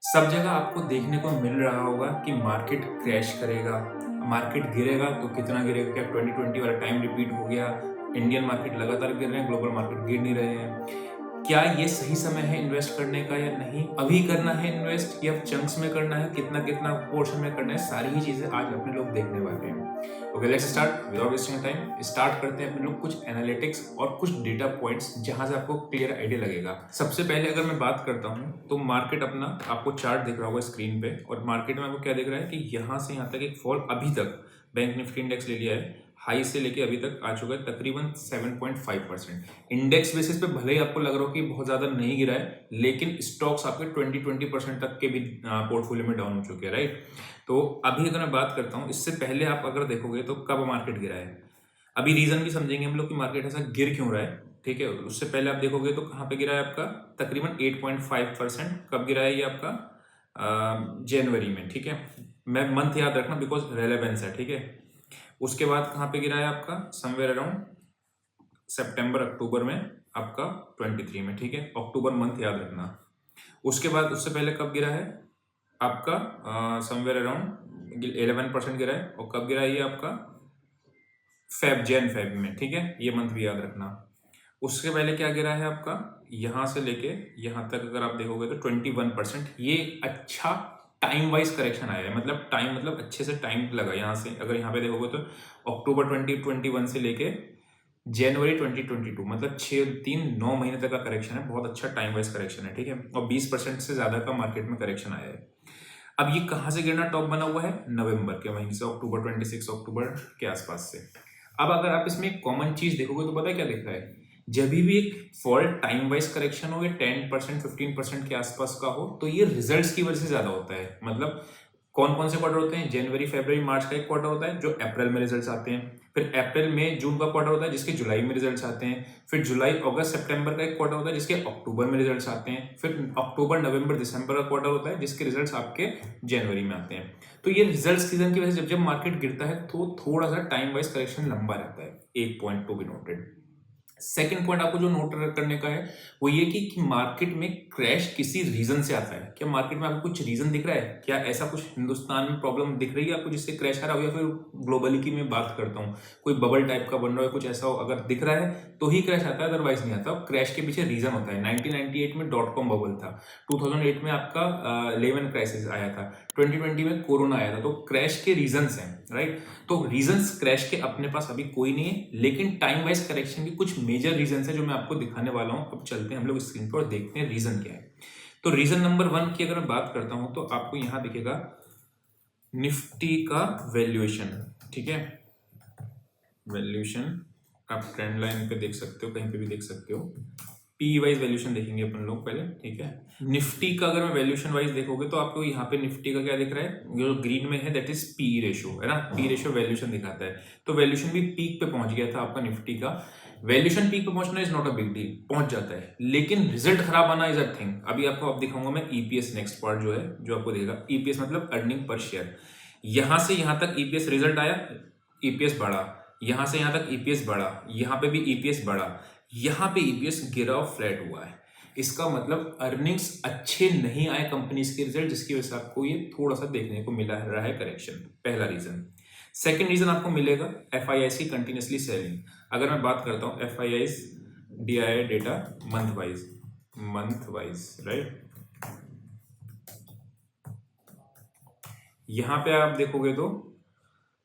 सब जगह आपको देखने को मिल रहा होगा कि मार्केट क्रैश करेगा, मार्केट गिरेगा तो कितना गिरेगा, क्या 2020 वाला टाइम रिपीट हो गया? इंडियन मार्केट लगातार गिर रहे हैं, ग्लोबल मार्केट गिर नहीं रहे हैं। क्या ये सही समय है इन्वेस्ट करने का या नहीं? अभी करना है इन्वेस्ट या चंक्स में करना है, कितना-कितना पोर्शन में करना है? सारी ही चीज़ें आज अपने लोग देखने वाले हैं। Okay, let's start without wasting time. Start करते हैं अपने लोग कुछ एनालिटिक्स और कुछ डेटा पॉइंट्स जहां से आपको क्लियर आइडिया लगेगा। सबसे पहले अगर मैं बात करता हूं तो मार्केट अपना आपको चार्ट दिख रहा होगा स्क्रीन पे, और मार्केट में आपको क्या दिख रहा है कि यहां से यहां तक एक फॉल अभी तक बैंक निफ्टी इंडेक्स ले लिया है। हाई से लेके अभी तक आ चुका है तकरीबन 7.5%। इंडेक्स बेसिस पे भले ही आपको लग रहा हो कि बहुत ज्यादा नहीं गिरा है, लेकिन स्टॉक्स आपके 20% तक के भी पोर्टफोलियो में डाउन हो चुके हैं, राइट? तो अभी अगर मैं बात करता हूँ, इससे पहले आप अगर देखोगे तो कब मार्केट गिरा है, अभी रीजन भी समझेंगे हम लोग कि मार्केट ऐसा गिर क्यों रहा है। ठीक है, उससे पहले आप देखोगे तो कहाँ पे गिरा है आपका, तकरीबन 8.5%। कब गिरा है ये आपका? जनवरी में। ठीक है, मैं मंथ याद रखना बिकॉज रेलेवेंस है। ठीक है, उसके बाद कहाँ पे गिरा है आपका, समवेयर अराउंड सितंबर अक्टूबर में आपका 23 में। ठीक है, अक्टूबर मंथ याद रखना। उसके बाद उससे पहले कब गिरा है आपका, समवेयर अराउंड 11% गिरा है। और कब गिरा है ये आपका, फेब में। ठीक है, ये मंथ भी याद रखना। उसके पहले क्या गिरा है आपका, यहां से लेके यहां तक अगर आप देखोगे तो 21%। ये अच्छा टाइम वाइज करेक्शन आया है, मतलब टाइम मतलब अच्छे से टाइम लगा यहाँ से। अगर यहाँ पे देखोगे तो अक्टूबर 2021 से लेके जनवरी 2022, मतलब 6 3 9 महीने तक का करेक्शन है। बहुत अच्छा टाइम वाइज करेक्शन है। ठीक है, और 20% से ज्यादा का मार्केट में करेक्शन आया है। अब ये कहां से गिरना टॉप बना हुआ है, नवंबर के महीने से, अक्टूबर 26 अक्टूबर के आसपास से। अब अगर आप इसमें एक कॉमन चीज देखोगे तो पता है क्या दिख रहा है, जब भी एक फॉल टाइम वाइज करेक्शन हो, या 10% 15% के आसपास का हो, तो ये रिजल्ट्स की वजह से ज्यादा होता है। मतलब कौन कौन से क्वार्टर होते हैं, जनवरी फरवरी मार्च का एक क्वार्टर होता है जो अप्रैल में रिजल्ट्स आते हैं। फिर अप्रैल मई जून का क्वार्टर होता है जिसके जुलाई में रिजल्ट्स आते हैं। फिर जुलाई अगस्त सितंबर का एक क्वार्टर होता है जिसके अक्टूबर में रिजल्ट्स आते हैं। फिर अक्टूबर नवंबर दिसंबर का क्वार्टर होता है जिसके रिजल्ट्स आपके जनवरी में आते हैं। तो ये रिजल्ट सीजन की वजह से जब जब मार्केट गिरता है तो थोड़ा सा टाइम वाइज करेक्शन लंबा रहता है। एक point to be noted. Second point आपको जो नोट करने का है वो ये कि मार्केट में क्रैश किसी रीजन से आता है। क्या मार्केट में आपको कुछ रीजन दिख रहा है? क्या ऐसा कुछ हिंदुस्तान में प्रॉब्लम दिख रही है आपको जिससे क्रैश आ रहा हो, या फिर ग्लोबली की मैं बात करता हूँ, कोई बबल टाइप का बन रहा है, कुछ ऐसा हो अगर दिख रहा है तो ही क्रैश आता है, अदरवाइज नहीं आता। क्रैश के पीछे रीजन होता है। 1998 में डॉट कॉम बबल था, 2008 में आपका लेमन क्राइसिस आया था, 2020 में कोरोना आया था। तो क्रैश के रीजंस हैं, राइट? तो रीजंस क्रैश के अपने पास अभी कोई नहीं है, लेकिन टाइम वाइज करेक्शन की कुछ मेजर रीजंस है जो मैं आपको दिखाने वाला हूं। अब चलते हैं हम लोग स्क्रीन पर और देखते हैं रीजन क्या है। तो रीजन नंबर 1 की अगर मैं बात करता हूं तो आपको यहां दिखेगा निफ्टी का वैल्यूएशन। ठीक है, वैल्यूएशन आप ट्रेंड लाइन पे देख सकते हो, कहीं पे भी देख सकते हो। पी वाइज वैल्यूएशन देखेंगे अपन लोग पहले। ठीक है, निफ्टी का अगर मैं वैल्यूएशन वाइज देखोगे तो आपको यहाँ पे निफ्टी का क्या दिख रहा है, जो ग्रीन में है दैट इज पी रेशियो, है ना? पी रेशियो वैल्यूएशन दिखाता है। तो वैल्यूएशन भी पीक पे पहुंच गया था आपका निफ्टी का। वैल्यूएशन पीक पे पहुंचना is not a big deal, पहुंच जाता है, लेकिन रिजल्ट खराब आना इज अ थिंग। अभी आपको अब दिखाऊंगा मैं ईपीएस, नेक्स्ट पार्ट जो है जो आपको देगा ईपीएस मतलब अर्निंग पर शेयर। यहां से यहां तक ईपीएस रिजल्ट आया, ईपीएस बढ़ा, यहां से यहां तक ईपीएस बढ़ा, यहां पे भी ईपीएस बढ़ा, यहां पे ईपीएस गिरा और फ्लैट हुआ है। इसका मतलब अर्निंग्स अच्छे नहीं आए कंपनीज के रिजल्ट, जिसकी वजह से आपको ये थोड़ा सा देखने को मिला रहा है करेक्शन। पहला रीजन। सेकंड रीजन आपको मिलेगा एफआईआईसी कंटिन्यूसली सेलिंग। अगर मैं बात करता हूं FIIs DII data month wise, right? यहां पे आप देखोगे तो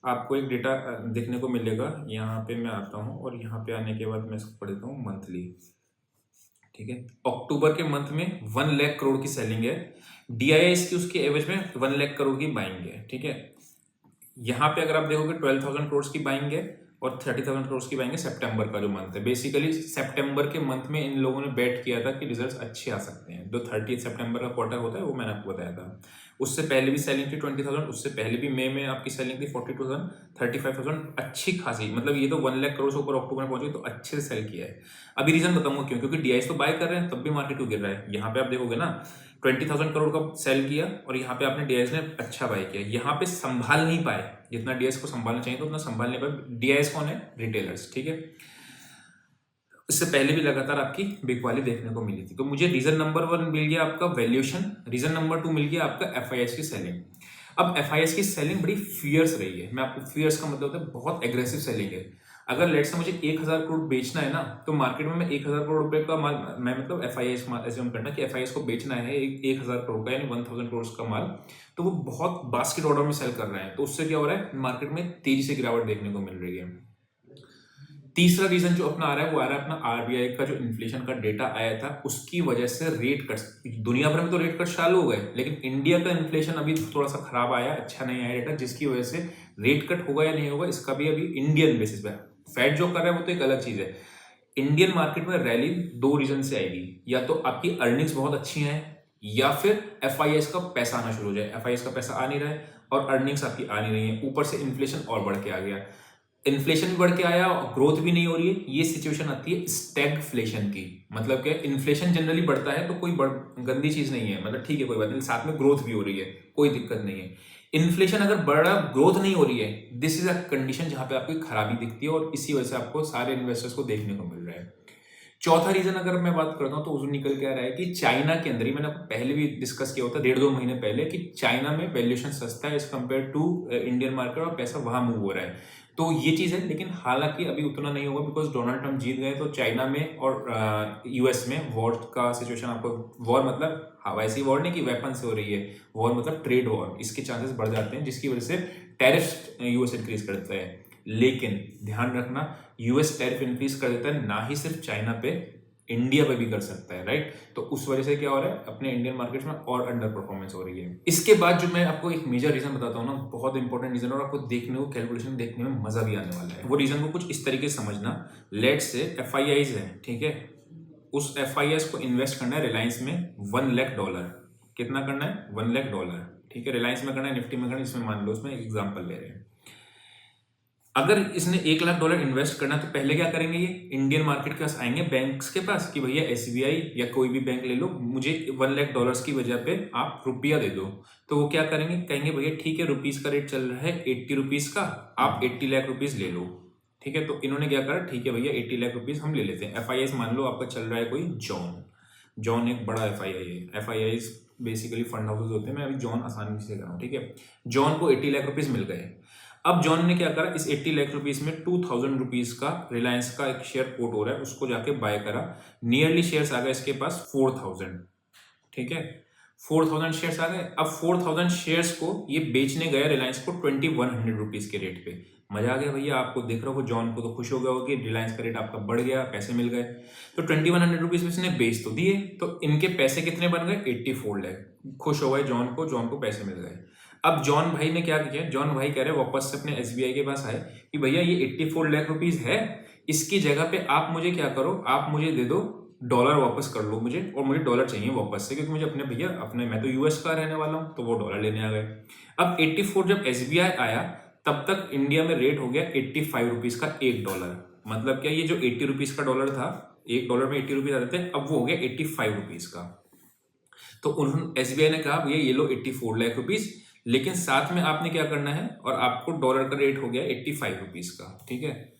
आपको एक डेटा देखने को मिलेगा। यहाँ पे मैं आता हूँ और यहाँ पे आने के बाद मैं इसको पढ़ देता हूँ मंथली। ठीक है, अक्टूबर के मंथ में 1 लाख करोड़ की सेलिंग है। डीआईआई इसकी उसके एवरेज में 1 लाख करोड़ की बाइंग है। ठीक है, यहाँ पे अगर आप देखोगे 12,000 करोड़ की बाइंग है और 30,000 करोड़ की बाइंग है सितंबर का जो मंथ है। बेसिकली सितंबर के मंथ में इन लोगों ने बेट किया था कि रिजल्ट्स अच्छे आ सकते हैं। जो 30 सितंबर का क्वार्टर होता है वो मैंने आपको बताया था। उससे पहले भी सेलिंग थी 20,000, उससे पहले भी मई में आपकी सेलिंग थी 42,000 35,000, अच्छी खासी। मतलब ये तो 1 लाख करोड़ से ऊपर अक्टूबर में पहुंची तो अच्छे से सेल किया है। अभी रीजन बताऊंगा क्यों, क्योंकि डीआईएस तो बाय कर रहे हैं तब भी मार्केट क्यों गिर रहा है। यहाँ पे आप देखोगे ना 20,000 करोड़ का सेल किया और यहाँ पे आपने डीआईएस ने अच्छा बाय किया। यहाँ पे संभाल नहीं पाए जितना डीआईएस को संभालना चाहिए, तो उतना संभाल नहीं पाए। डीआईएस कौन है? रिटेलर्स। ठीक है, इससे पहले भी लगातार आपकी बिग वाली देखने को मिली थी। तो मुझे रीजन नंबर 1 मिल गया आपका वैल्यूएशन, रीजन नंबर 2 मिल गया आपका एफआईएस की सेलिंग। अब एफआईएस की सेलिंग बड़ी फियर्स रही है। मैं आपको फियर्स का मतलब होता है बहुत एग्रेसिव सेलिंग है। अगर लेट से मुझे 1000 करोड़ बेचना है ना, तो मार्केट में मैं 1000 करोड़ रुपए का माल, मैं मतलब एफआईएस एज्यूम करना कि एफआईएस को बेचना है 1000 करोड़ का, यानी 1000 करोड़ का माल, तो वो बहुत बास्केट ऑर्डर में सेल कर रहे हैं। तो उससे क्या हो रहा है, मार्केट में तेजी से गिरावट देखने को मिल रही है। तीसरा रीजन जो अपना आ रहा है वो आ रहा है अपना आरबीआई का जो इन्फ्लेशन का डेटा आया था उसकी वजह से रेट कट, दुनिया भर में तो रेट कट चालू हो गए, लेकिन इंडिया का इन्फ्लेशन अभी थोड़ा सा खराब आया, अच्छा नहीं आया डेटा, जिसकी वजह से रेट कट होगा या नहीं होगा इसका भी अभी इंडियन बेसिस पे। फेड जो कर रहा है वो तो एक अलग चीज है। इंडियन मार्केट में रैली 2 रीजन से आएगी, या तो आपकी अर्निंग्स बहुत अच्छी हैं, या फिर एफआईएस का पैसा आना शुरू हो जाए। एफआईएस का पैसा आ नहीं रहा है और अर्निंग्स आपकी आ नहीं रही है, ऊपर से इन्फ्लेशन और बढ़ के आ गया, इन्फ्लेशन भी बढ़ के आया और ग्रोथ भी नहीं हो रही है। ये सिचुएशन आती है स्टैगफ्लेशन की। मतलब क्या, इन्फ्लेशन जनरली बढ़ता है तो कोई गंदी चीज नहीं है, मतलब ठीक है कोई बात नहीं, साथ में ग्रोथ भी हो रही है, कोई दिक्कत नहीं है। इन्फ्लेशन अगर बढ़ रहा, ग्रोथ नहीं हो रही है, दिस इज अ कंडीशन जहां पे आपकी खराबी दिखती है और इसी वजह से आपको सारे इन्वेस्टर्स को देखने को मिल रहा है। चौथा रीजन अगर मैं बात करता हूँ तो उस निकल के आ रहा है कि चाइना के अंदर ही, मैंने पहले भी डिस्कस किया होता 1.5-2 महीने पहले, कि चाइना में वैल्यूएशन सस्ता है as compare to Indian market और पैसा वहां मूव हो रहा है। तो ये चीज है, लेकिन हालांकि अभी उतना नहीं होगा बिकॉज डोनाल्ड ट्रम्प जीत गए, तो चाइना में और यूएस में वॉर का सिचुएशन आपको, वॉर मतलब वैसी वॉर नहीं कि वेपन से हो रही है, वॉर मतलब ट्रेड वॉर, इसके चांसेस बढ़ जाते हैं जिसकी वजह से टैरिफ यूएस इंक्रीज करता है। लेकिन ध्यान रखना, यूएस टैरिफ इंक्रीज कर देता है ना ही सिर्फ चाइना पे, इंडिया पे भी कर सकता है, राइट। तो उस वजह से क्या हो रहा है, अपने इंडियन मार्केट में और अंडर परफॉर्मेंस हो रही है। इसके बाद जो मैं आपको एक मेजर रीजन बताता हूँ ना, बहुत इंपॉर्टेंट रीजन, और आपको देखने को कैलकुलेशन देखने में मजा भी आने वाला है। वो रीजन को कुछ इस तरीके से समझना, लेट से एफआईआईज है, ठीक है, उस एफआईएस को इन्वेस्ट करना है रिलायंस में $1,00,000। कितना करना है, $1,00,000, ठीक है। रिलायंस में करना है, निफ्टी में करना है, इसमें मान लो, उसमें एग्जाम्पल ले रहे हैं। अगर इसने $1,00,000 इन्वेस्ट करना, तो पहले क्या करेंगे, ये इंडियन मार्केट के पास आएंगे, बैंक्स के पास, कि भैया एसबीआई या कोई भी बैंक ले लो, मुझे $1,00,000 की वजह पे आप रुपया दे दो। तो वो क्या करेंगे, कहेंगे भैया ठीक है, रुपीज का रेट चल रहा है 80 रुपीज का, आप 80 लाख रुपीज ले लो, ठीक है। तो इन्होंने क्या करा, ठीक है भैया 80 लाख रुपीज हम ले लेते हैं। एफआईआई मान लो आपका चल रहा है कोई जॉन एक बड़ा एफआईआई है। एफआईआई बेसिकली फंड हाउसेज होते हैं, मैं अभी जॉन आसानी से कर रहा हूँ, ठीक है। जॉन को 80 लाख रुपीज मिल गए। अब जॉन ने क्या करा, इस 80 लाख रुपीज में 2000 रुपीज का रिलायंस का एक शेयर कोट हो रहा है, उसको जाके बाय करा। नियरली शेयर्स आ गए इसके पास 4000, ठीक है, 4000 शेयर्स आ गए। अब 4000 शेयर्स को ये बेचने गया रिलायंस को 2100 रुपीज के रेट पे। मजा आ गया भैया, आपको देख रहा हो, जॉन को तो खुश हो गया होगा कि रिलायंस का रेट आपका बढ़ गया, पैसे मिल गए। तो 2100 रुपीज में इसने बेच तो दिए, तो इनके पैसे कितने बन गए, 84 लाख। खुश हो गए जॉन को पैसे मिल गए। अब जॉन भाई ने क्या किया, जॉन भाई कह रहे वापस से अपने एसबीआई के पास आए कि भैया ये 84 लाख रुपीज है, इसकी जगह पे आप मुझे क्या करो, आप मुझे दे दो डॉलर, वापस कर लो मुझे, और मुझे डॉलर चाहिए वापस से, क्योंकि मुझे अपने भैया अपने, मैं तो यूएस का रहने वाला हूँ, तो वो डॉलर लेने आ गए। अब 84 जब एसबीआई आया, तब तक इंडिया में रेट हो गया 85 रुपीज का $1। मतलब क्या, ये जो 80 रुपीज का डॉलर था, $1 में 80 रुपीज आते थे, अब वो हो गया 85 रुपीज का। तो उन्होंने, एसबीआई ने कहा भैया ये लो 84 लाख रुपीज, लेकिन साथ में आपने क्या करना है, और आपको डॉलर का रेट हो गया 85 रुपीज का, ठीक है।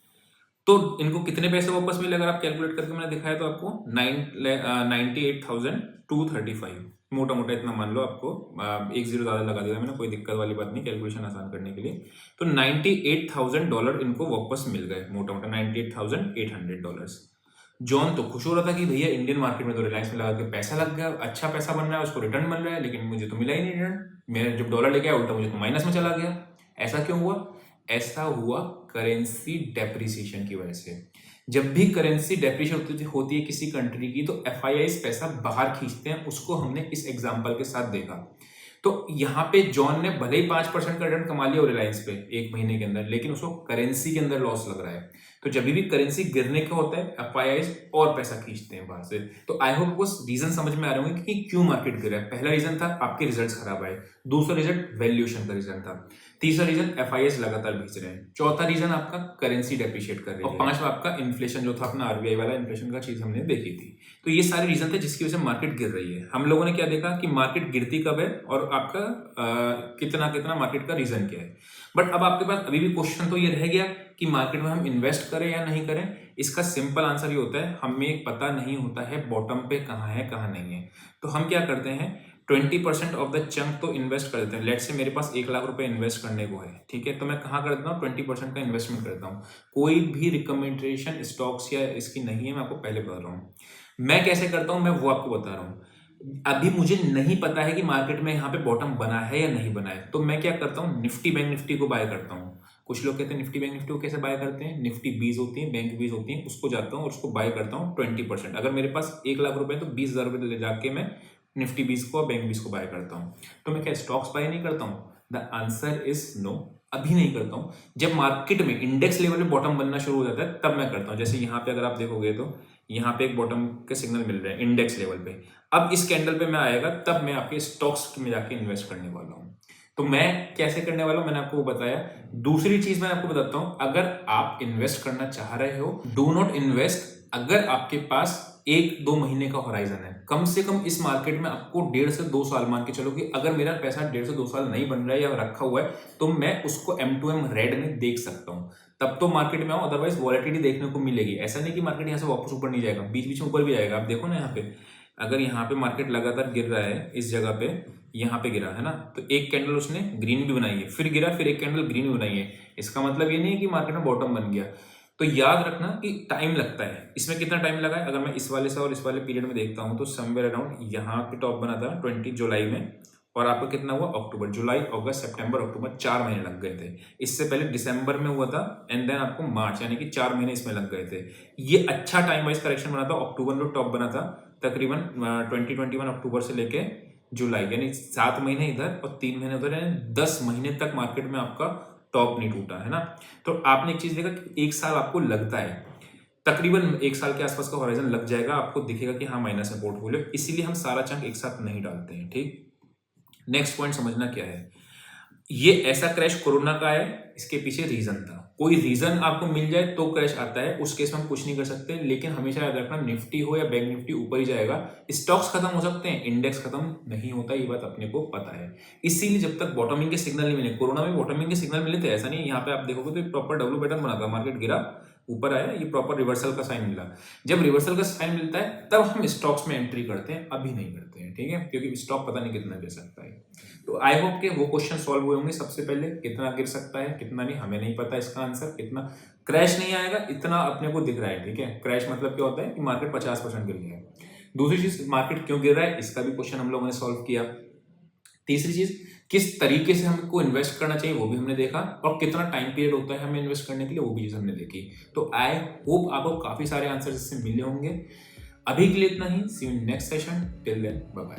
तो इनको कितने पैसे वापस मिले, अगर आप कैलकुलेट करके मैंने दिखाया तो आपको 98,235, मोटा मोटा इतना मान लो आपको, एक जीरो ज्यादा लगा दिया मैंने, कोई दिक्कत वाली बात नहीं, कैलकुलेशन आसान करने के लिए। तो $98,000 इनको वापस मिल गए, मोटा मोटा $98,800। जॉन तो खुश हो रहा था कि भैया इंडियन मार्केट में तो रिलायंस में लगा के पैसा लग गया, अच्छा पैसा बन रहा है, उसको रिटर्न मिल रहा है, लेकिन मुझे तो मिला ही नहीं रिटर्न, मैं जब डॉलर लेके आया उल्टा मुझे तो माइनस में चला गया। ऐसा क्यों हुआ, ऐसा हुआ करेंसी डेप्रिसिएशन की वजह से। जब भी करेंसी डेप्रिशिएट होती है किसी कंट्री की, तो एफआईआई पैसा बाहर खींचते हैं, उसको हमने इस एग्जांपल के साथ देखा। तो यहाँ पे जॉन ने भले ही 5% का रिटर्न कमा लिया रिलायंस पे 1 महीने के अंदर, लेकिन उसको करेंसी के अंदर लॉस लग रहा है। तो जब भी करेंसी गिरने का होता है, एफआईआई और पैसा खींचते हैं बाहर से। तो आई होप उस रीजन समझ में आ रहे होंगे कि क्यों मार्केट गिरा है। पहला रीजन था आपके रिजल्ट्स खराब आए, दूसरा रीजन वैल्यूएशन का रीजन था, तीसरा रीजन एफआईआई लगातार भेज रहे हैं, चौथा रीजन आपका करेंसी डेप्रिशिएट कर रही है, और पांचवा आपका इन्फ्लेशन जो था अपना आरबीआई वाला इन्फ्लेशन का चीज हमने देखी थी। तो ये सारे रीजन थे जिसकी वजह से मार्केट गिर रही है। हम लोगों ने क्या देखा कि मार्केट गिरती कब है और आपका कितना कितना मार्केट का रीजन क्या है। बट अब आपके पास अभी भी क्वेश्चन तो ये रह गया कि मार्केट में हम इन्वेस्ट करें या नहीं करें। इसका सिंपल आंसर ये होता है, हमें पता नहीं होता है बॉटम पे कहाँ है कहाँ नहीं है। तो हम क्या करते हैं, 20% ऑफ द चंक तो इन्वेस्ट कर देते हैं। लेट्स से मेरे पास 1 लाख रुपए इन्वेस्ट करने को है, ठीक है, तो मैं कहाँ कर देता हूँ, 20% का इन्वेस्टमेंट करता हूँ। कोई भी रिकमेंडेशन स्टॉक्स या इसकी नहीं है, मैं आपको पहले बता रहा हूँ। मैं कैसे करता हूँ, मैं वो आपको बता रहा हूँ। अभी मुझे नहीं पता है कि मार्केट में यहाँ पे बॉटम बना है या नहीं बना है, तो मैं क्या करता हूँ, निफ्टी बैंक निफ्टी को बाय करता हूँ। कुछ लोग कहते हैं निफ्टी बैंक निफ्टी को कैसे बाय करते हैं, निफ्टी 20 होती है, बैंक 20 होती है, उसको जाता हूँ और उसको बाय करता हूँ 20%। अगर मेरे पास 1 लाख रुपए तो 20,000 रुपए ले जाके मैं निफ्टी 20 को और बैंक 20 को बाय करता हूँ। तो मैं क्या स्टॉक्स बाय नहीं करता हूँ? द आंसर इज नो, अभी नहीं करता हूँ। जब मार्केट में इंडेक्स लेवल पे बॉटम बनना शुरू हो जाता है तब मैं करता हूँ। जैसे यहाँ पे अगर आप देखोगे तो यहाँ पे एक बॉटम के सिग्नल मिल रहे हैं इंडेक्स लेवल पे। अब इस कैंडल पे मैं आएगा तब मैं आपके स्टॉक्स में जाके इन्वेस्ट करने वाला हूँ। तो मैं कैसे करने वाला हूँ मैंने आपको बताया। दूसरी चीज मैं आपको बताता हूँ, अगर आप इन्वेस्ट करना चाह रहे हो, डू नॉट इन्वेस्ट अगर आपके पास 1-2 महीने का होराइजन है। कम से कम इस मार्केट में आपको 1.5 से 2 साल मान के चलो कि अगर मेरा पैसा 1.5 से 2 साल नहीं बन रहा है या रखा हुआ है तो मैं उसको M2M रेड में देख सकता हूँ, तब तो मार्केट में आओ। अदरवाइज वॉलेटिलिटी देखने को मिलेगी। ऐसा नहीं कि मार्केट यहाँ से वापस ऊपर नहीं जाएगा, बीच बीच में ऊपर भी जाएगा। आप देखो ना यहाँ पे, अगर यहाँ पे मार्केट लगातार गिर रहा है, इस जगह पे यहाँ पे गिरा है ना, तो एक कैंडल उसने ग्रीन भी बनाई है, फिर गिरा, फिर एक कैंडल ग्रीन भी बनाई है। इसका मतलब ये नहीं है कि मार्केट में बॉटम बन गया। तो याद रखना कि टाइम लगता है। इसमें कितना टाइम लगा है, अगर मैं इस वाले से और इस वाले पीरियड में देखता हूँ तो समवेयर अराउंड यहाँ पे टॉप बना था 20 जुलाई में, और आपका कितना हुआ अक्टूबर, जुलाई अगस्त सितंबर अक्टूबर, 4 महीने लग गए थे। इससे पहले दिसंबर में हुआ था एंड देन आपको मार्च, यानी कि 4 महीने इसमें लग गए थे। ये अच्छा टाइम वाइज करेक्शन बना था। अक्टूबर में टॉप बना था तकरीबन 2021 अक्टूबर से लेके जुलाई, यानी 7 महीने इधर और 3 महीने उधर, यानी 10 महीने तक मार्केट में आपका टॉप नहीं टूटा है ना। तो आपने एक चीज देखा कि 1 साल आपको लगता है, तकरीबन 1 साल के आसपास का होराइजन लग जाएगा, आपको दिखेगा कि हाँ माइनस में पोर्टफोलियो, इसीलिए हम सारा चंक एक साथ नहीं डालते हैं। ठीक, नेक्स्ट पॉइंट समझना क्या है, ये ऐसा क्रैश कोरोना का है, इसके पीछे रीजन था। कोई रीजन आपको मिल जाए तो क्रैश आता है, उस केस में हम कुछ नहीं कर सकते। लेकिन हमेशा याद रखना, निफ्टी हो या बैंक निफ्टी ऊपर ही जाएगा। स्टॉक्स खत्म हो सकते हैं, इंडेक्स खत्म नहीं होता, ये बात अपने को पता है। इसीलिए जब तक बॉटमिंग के सिग्नल नहीं मिले, कोरोना में बॉटमिंग के सिग्नल मिले थे, ऐसा नहीं, यहाँ पे आप देखोगे तो प्रॉपर डब्ल्यू पैटर्न बना था, मार्केट गिरा, ऊपर आया, ये प्रॉपर रिवर्सल का साइन मिला। जब रिवर्सल का साइन मिलता है तब हम स्टॉक्स में एंट्री करते हैं, अभी नहीं करते हैं। ठीक है, क्योंकि स्टॉक पता नहीं कितना गिर सकता है। तो आई होप के वो क्वेश्चन सॉल्व हुए होंगे। सबसे पहले कितना गिर सकता है, कितना नहीं, हमें नहीं पता इसका आंसर। कितना क्रैश नहीं आएगा, इतना अपने को दिख रहा है। ठीक है, क्रैश मतलब क्या होता है कि मार्केट 50% गिर गया है। दूसरी चीज, मार्केट क्यों गिर रहा है, इसका भी क्वेश्चन हम लोगों ने सॉल्व किया। तीसरी चीज, किस तरीके से हमको इन्वेस्ट करना चाहिए वो भी हमने देखा, और कितना टाइम पीरियड होता है हमें इन्वेस्ट करने के लिए वो भी चीज हमने देखी। तो आई होप आपको काफी सारे आंसर इससे मिले होंगे। अभी के लिए इतना ही, see you next session, till then bye bye.